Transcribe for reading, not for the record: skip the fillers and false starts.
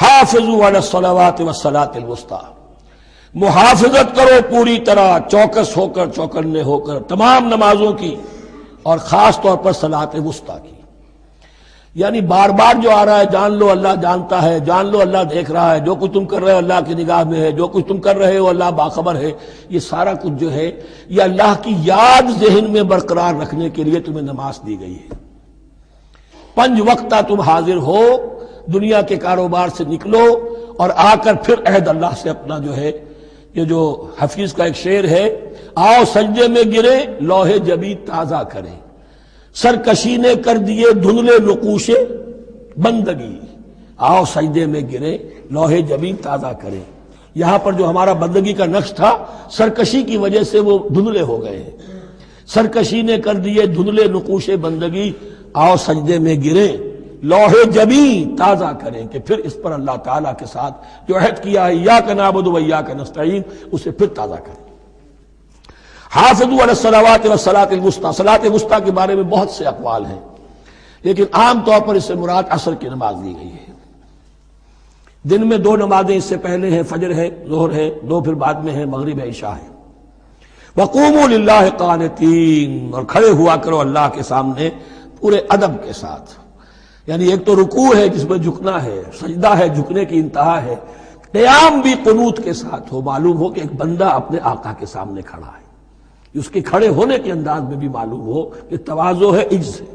حافظوا علی الصلوات والصلاۃ الوسطی، محافظت کرو پوری طرح، چوکس ہو کر، چوکنے ہو کر تمام نمازوں کی، اور خاص طور پر صلاۃ وسطی کی۔ یعنی بار بار جو آ رہا ہے، جان لو اللہ جانتا ہے، جان لو اللہ دیکھ رہا ہے، جو کچھ تم کر رہے ہو اللہ کی نگاہ میں ہے، جو کچھ تم کر رہے ہو اللہ باخبر ہے، یہ سارا کچھ جو ہے یہ اللہ کی یاد ذہن میں برقرار رکھنے کے لیے تمہیں نماز دی گئی ہے۔ 5 وقتہ تم حاضر ہو، دنیا کے کاروبار سے نکلو اور آ کر پھر عہد اللہ سے اپنا جو ہے، یہ جو حفیظ کا ایک شعر ہے، آؤ سجدے میں گرے لوح جبیں تازہ کریں، سرکشی نے کر دیے دھندلے نقوش بندگی، آؤ سجدے میں گرے لوح جبیں تازہ کریں۔ یہاں پر جو ہمارا بندگی کا نقش تھا، سرکشی کی وجہ سے وہ دھندلے ہو گئے ہیں۔ سرکشی نے کر دیے دھندلے نقوش بندگی، آؤ سجدے میں گرے لوح جبیں تازہ کریں، کہ پھر اس پر اللہ تعالیٰ کے ساتھ جو عہد کیا ہے ایاک نعبد و ایاک نستعین، اسے پھر تازہ کریں۔ حافظوا علی الصلوات والصلاۃ الوسطی، صلاۃ وسطی کے بارے میں بہت سے اقوال ہیں، لیکن عام طور پر اس سے مراد عصر کی نماز لی گئی ہے۔ دن میں 2 نمازیں اس سے پہلے ہیں، فجر ہے، ظہر ہے، 2 پھر بعد میں ہے، مغرب ہے، عشاء ہے۔ وقوموا للہ قانتین، اور کھڑے ہوا کرو اللہ کے سامنے پورے ادب کے ساتھ۔ یعنی ایک تو رکوع ہے جس میں جھکنا ہے، سجدہ ہے جھکنے کی انتہا ہے، قیام بھی قنوت کے ساتھ ہو، معلوم ہو کہ ایک بندہ اپنے آقا کے سامنے کھڑا ہے، اس کے کھڑے ہونے کے انداز میں بھی معلوم ہو کہ تواضع ہے، عجز ہے۔